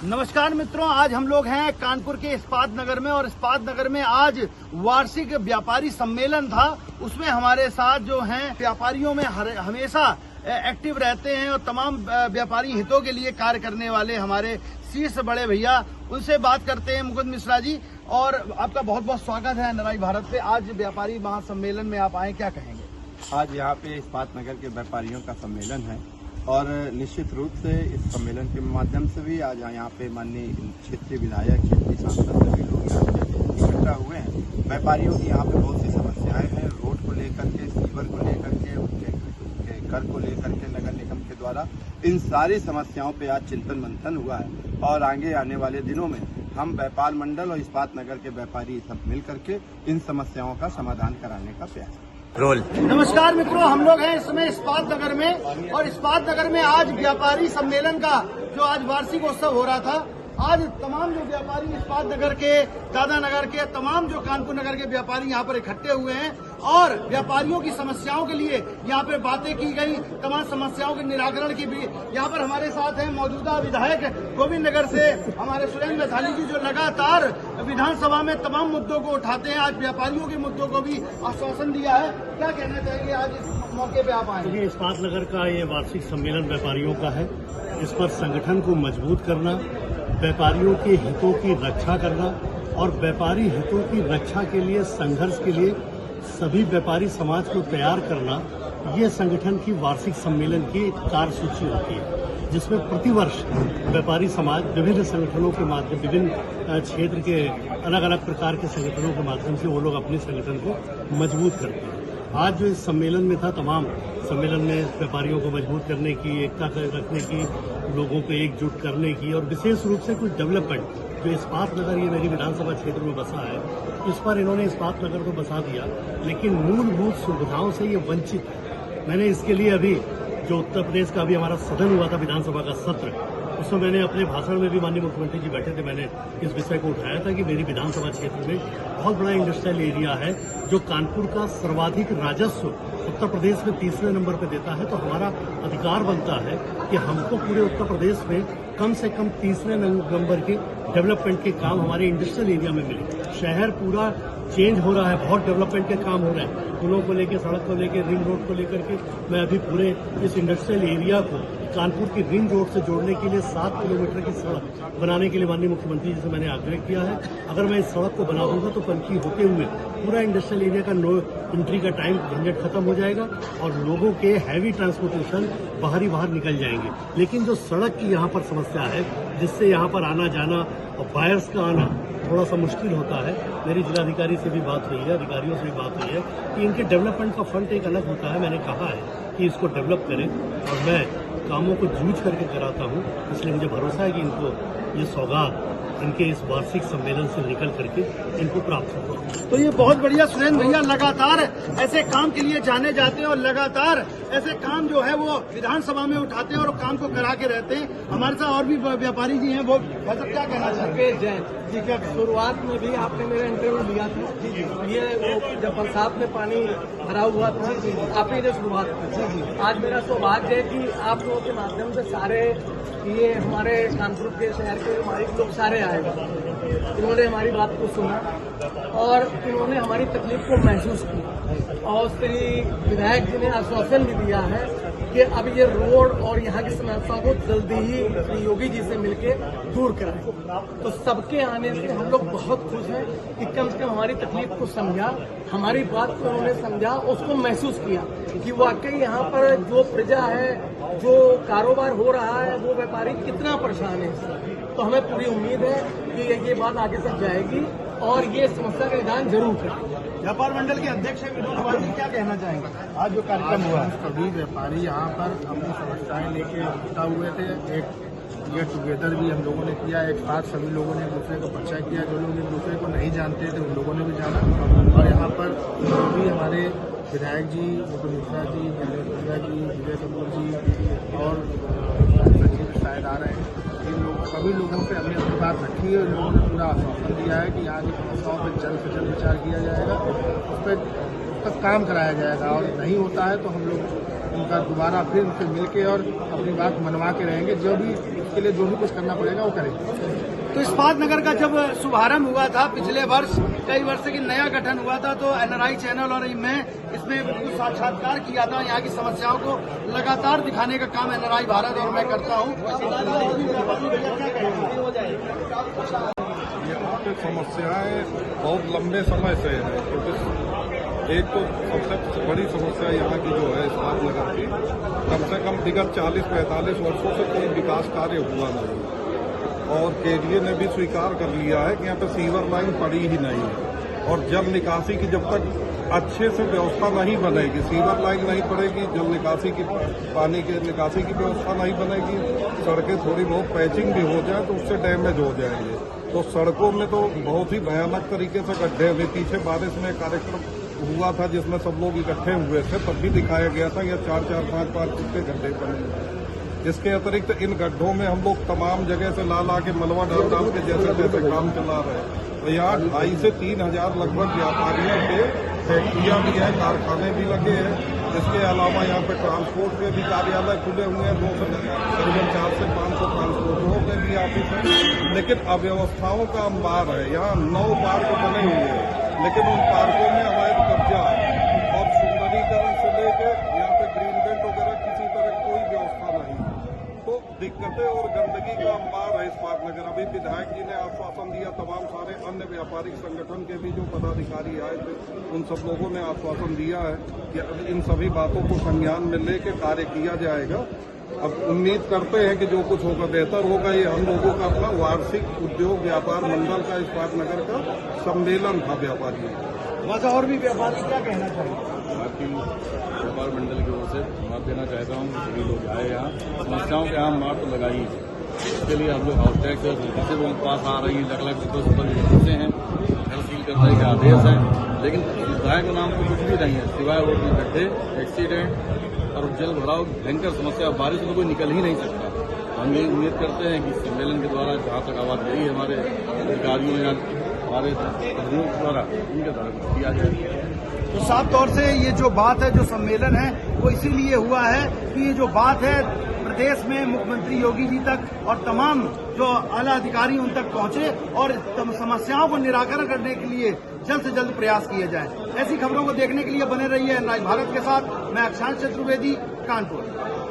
नमस्कार मित्रों, आज हम लोग हैं कानपुर के इस्पात नगर में और इस्पात नगर में आज वार्षिक व्यापारी सम्मेलन था। उसमें हमारे साथ जो हैं व्यापारियों में हमेशा एक्टिव रहते हैं और तमाम व्यापारी हितों के लिए कार्य करने वाले हमारे शीर्ष बड़े भैया, उनसे बात करते हैं। मुकुंद मिश्रा जी, और आपका बहुत बहुत स्वागत है नराई भारत पे। आज व्यापारी महासम्मेलन में आप आए, क्या कहेंगे? आज यहाँ पे इस्पात नगर के व्यापारियों का सम्मेलन है और निश्चित रूप से इस सम्मेलन के माध्यम से भी आज यहाँ पे माननीय क्षेत्रीय विधायक, क्षेत्रीय सांसद सभी लोग यहाँ पे इकट्ठा हुए हैं। व्यापारियों की यहाँ पे बहुत सी समस्याएं हैं, रोड को लेकर के, सीवर को लेकर के, उनके कर को लेकर के नगर निगम के द्वारा इन सारी समस्याओं पे आज चिंतन मंथन हुआ है और आगे आने वाले दिनों में हम व्यापार मंडल और इस्पात नगर के व्यापारी सब मिल करके इन समस्याओं का समाधान कराने का प्रयास रोल। नमस्कार मित्रों, हम लोग हैं इस समय इस्पात नगर में और इस्पात नगर में आज व्यापारी सम्मेलन का जो आज वार्षिक उत्सव हो रहा था। आज तमाम जो व्यापारी इस्पात नगर के, दादा नगर के, तमाम जो कानपुर नगर के व्यापारी यहाँ पर इकट्ठे हुए हैं और व्यापारियों की समस्याओं के लिए यहाँ पे बातें की गई, तमाम समस्याओं के निराकरण की भी। यहाँ पर हमारे साथ हैं मौजूदा विधायक गोविंद नगर से हमारे सुरेंद्र वैशाली जी, जो लगातार विधानसभा में तमाम मुद्दों को उठाते हैं। आज व्यापारियों के मुद्दों को भी आश्वासन दिया है। क्या कहना चाहिए आज इस मौके पे आप आए? देखिए, इस्पात नगर का ये वार्षिक सम्मेलन व्यापारियों का है। इस पर संगठन को मजबूत करना, व्यापारियों के हितों की रक्षा करना और व्यापारी हितों की रक्षा के लिए, संघर्ष के लिए सभी व्यापारी समाज को तैयार करना, ये संगठन की वार्षिक सम्मेलन की कार्यसूची होती है, जिसमें प्रतिवर्ष व्यापारी समाज विभिन्न संगठनों के माध्यम, विभिन्न क्षेत्र के अलग अलग प्रकार के संगठनों के माध्यम से वो लोग अपने संगठन को मजबूत करते हैं। आज जो इस सम्मेलन में था, तमाम सम्मेलन में व्यापारियों को मजबूत करने की, एकता रखने की, लोगों को एकजुट करने की और विशेष रूप से कुछ डेवलपमेंट, जो इस्पात नगर ये मेरी विधानसभा क्षेत्र में बसा है, इस पर इन्होंने इस्पात नगर को बसा दिया, लेकिन मूलभूत सुविधाओं से ये वंचित है। मैंने इसके लिए अभी जो उत्तर प्रदेश का अभी हमारा सदन हुआ था, विधानसभा का सत्र, उसमें मैंने अपने भाषण में भी, माननीय मुख्यमंत्री जी बैठे थे, मैंने इस विषय को उठाया था कि मेरी विधानसभा क्षेत्र में बहुत बड़ा इंडस्ट्रियल एरिया है जो कानपुर का सर्वाधिक राजस्व उत्तर प्रदेश में तीसरे नंबर पर देता है। तो हमारा अधिकार बनता है कि हमको पूरे उत्तर प्रदेश में कम से कम तीसरे नंबर के डेवलपमेंट के काम हमारे इंडस्ट्रियल एरिया में मिले। शहर पूरा चेंज हो रहा है, बहुत डेवलपमेंट के काम हो रहे हैं, पुलों को लेकर, सड़क को लेकर, रिंग रोड को लेकर के। मैं अभी पूरे इस इंडस्ट्रियल एरिया को कानपुर की रिंग रोड से जोड़ने के लिए 7 किलोमीटर की सड़क बनाने के लिए माननीय मुख्यमंत्री जी से मैंने आग्रह किया है। अगर मैं इस सड़क को बना दूंगा तो कनकी होते हुए पूरा इंडस्ट्रियल एरिया का नो एंट्री का टाइम झंझट खत्म हो जाएगा और लोगों के हैवी ट्रांसपोर्टेशन बाहर निकल जाएंगे। लेकिन जो सड़क की यहाँ पर समस्या है, जिससे यहाँ पर आना जाना और बायर्स का आना थोड़ा सा मुश्किल होता है, मेरी जिलाधिकारी से भी बात हुई है, अधिकारियों से भी बात हुई है कि इनके डेवलपमेंट का फंड एक अलग होता है। मैंने कहा है कि इसको डेवलप करें और मैं कामों को जूझ करके कराता हूँ। इसलिए मुझे भरोसा है कि इनको ये सौगात इनके इस वार्षिक सम्मेलन से निकल करके इनको प्राप्त होगा। तो ये बहुत बढ़िया सुरेंद्र भैया लगातार ऐसे काम के लिए जाने जाते हैं और लगातार ऐसे काम जो है वो विधानसभा में उठाते हैं और काम को करा के रहते हैं। हमारे साथ और भी व्यापारी जी हैं, वो मतलब क्या कहना चाहते हैं? जी, क्या शुरुआत में भी आपने मेरा इंटरव्यू लिया था, ये वो जब बरसात में पानी भरा हुआ था, आप ही ने शुरुआत की। आज मेरा सौभाग्य है कि आप लोगों के माध्यम से सारे ये हमारे कानपुर के शहर के हमारे लोग सारे आए, इन्होंने हमारी बात को सुना और इन्होंने हमारी तकलीफ को महसूस किया और श्री विधायक जी ने आश्वासन भी दिया है कि अब ये रोड और यहाँ की समस्या को जल्दी ही श्री योगी जी से मिलके दूर कराएं। तो सबके आने से हम लोग बहुत खुश हैं कि कम से कम हमारी तकलीफ को समझा, हमारी बात को उन्होंने समझा, उसको महसूस किया कि वाकई यहाँ पर जो प्रजा है, जो कारोबार हो रहा है, वो व्यापारी कितना परेशान है। तो हमें पूरी उम्मीद है कि ये बात आगे तक जाएगी और ये समस्या का निदान जरूर करेंगे। व्यापार मंडल के अध्यक्ष विनोद कुमार जी, क्या कहना चाहेंगे? आज जो कार्यक्रम हुआ, सभी व्यापारी यहाँ पर अपनी समस्याएं लेके जुटा हुए थे। एक गेट टुगेदर भी हम लोगों ने किया, एक साथ सभी लोगों ने एक दूसरे को परिचय किया। जो लोग एक दूसरे को नहीं जानते थे उन लोगों ने भी जाना और यहाँ पर जो भी हमारे विधायक जी, मुकुंद मिश्रा जी, जलेन्द्र जी, विजय कपूर जी और सचिव शायद आ रहे हैं, इन लोग सभी लोगों पे हमने अपनी बात रखी है। इन लोगों ने पूरा आश्वासन दिया है कि यहाँ की समस्याओं पर जल्द से जल्द विचार किया जाएगा, उस पर काम कराया जाएगा और नहीं होता है तो हम लोग उनका दोबारा फिर उनसे मिलके और अपनी बात मनवा के रहेंगे। जो भी इसके लिए जो भी कुछ करना पड़ेगा वो करेंगे। तो इस्पात नगर का जब शुभारंभ हुआ था पिछले वर्ष, कई वर्ष की नया गठन हुआ था, तो एनआरआई चैनल और मैं इसमें बिल्कुल साक्षात्कार किया था। यहाँ की समस्याओं को लगातार दिखाने का काम एनआरआई भारत और मैं करता हूँ। यहाँ पे समस्याएं बहुत लंबे समय से है, क्योंकि एक तो सबसे बड़ी समस्या यहाँ की जो है इस्पात नगर की, कम से कम विगत 40-45 वर्षों से कोई विकास कार्य हुआ नहीं, और केडीए ने भी स्वीकार कर लिया है कि यहाँ पे सीवर लाइन पड़ी ही नहीं है। और जल निकासी की जब तक अच्छे से व्यवस्था नहीं बनेगी, सीवर लाइन नहीं पड़ेगी, जल निकासी की पानी के निकासी की व्यवस्था नहीं बनेगी, सड़कें थोड़ी बहुत पैचिंग भी हो जाए तो उससे डैमेज हो जाएंगे। तो सड़कों में तो बहुत ही भयानक तरीके से गड्ढे हुए। पीछे बारिश में कार्यक्रम हुआ था जिसमें सब लोग इकट्ठे हुए थे, तब भी दिखाया गया था यह 4-4, 5-5 फुट के गड्ढे बने हुए हैं। इसके अतिरिक्त इन गड्ढों में हम लोग तमाम जगह से ला के मलबा डाल के जैसे तैसे काम चला रहे हैं। तो यहाँ 2,500 से 3,000 लगभग व्यापारियों के फैक्ट्रियां भी हैं, कारखाने भी लगे हैं। इसके अलावा यहाँ पे ट्रांसपोर्ट के भी कार्यालय खुले हुए हैं, 4 से 500 ट्रांसपोर्टरों के भी ऑफिस हैं। लेकिन अव्यवस्थाओं का अंबार है। यहाँ 9 पार्क बने हुए हैं, लेकिन उन पार्कों में अवैध कब्जा है और सुंदरीकरण से लेकर यहाँ पे ग्रीन बेल्ट वगैरह किसी तरह कोई व्यवस्था नहीं है। तो दिक्कतें और गंदगी का अंबार है इस्पात नगर। अभी विधायक जी ने आश्वासन दिया, तमाम सारे अन्य व्यापारिक संगठन के भी जो पदाधिकारी आए थे उन सब लोगों ने आश्वासन दिया है कि इन सभी बातों को संज्ञान में लेकर कार्य किया जाएगा। अब उम्मीद करते हैं कि जो कुछ होगा बेहतर होगा। ये हम लोगों का अपना वार्षिक उद्योग व्यापार मंडल का इस्पात नगर का सम्मेलन था व्यापारियों का। वैसे और भी व्यापारी क्या कहना चाहिए? बाकी व्यापार मंडल की ओर से धन्यवाद देना चाहता हूँ। सभी लोग आए यहाँ, समस्याओं के यहाँ मार तो लगाई है। इसके लिए हम लोग हाउस टैक्स से वो पास आ रही है, लाख रुपये से हैं, घर सील करने के आदेश हैं, लेकिन विधायक के नाम पर कुछ भी नहीं है सिवाय रोड में गड्ढे, एक्सीडेंट और जल भराव भयंकर समस्या। बारिश में कोई निकल ही नहीं सकता। हम ये उम्मीद करते हैं कि सम्मेलन के द्वारा जहाँ तक आवाज़ गई है हमारे अधिकारियों या हमारे द्वारा उनके द्वारा किया जाए। तो साफ तौर से ये जो बात है, जो सम्मेलन है, वो इसीलिए हुआ है कि ये जो बात है प्रदेश में मुख्यमंत्री योगी जी तक और तमाम जो आला अधिकारी उन तक पहुंचे और समस्याओं को निराकरण करने के लिए जल्द से जल्द प्रयास किए जाए। ऐसी खबरों को देखने के लिए बने रहिए एनआरआई भारत के साथ। मैं अक्षांश चतुर्वेदी, कानपुर।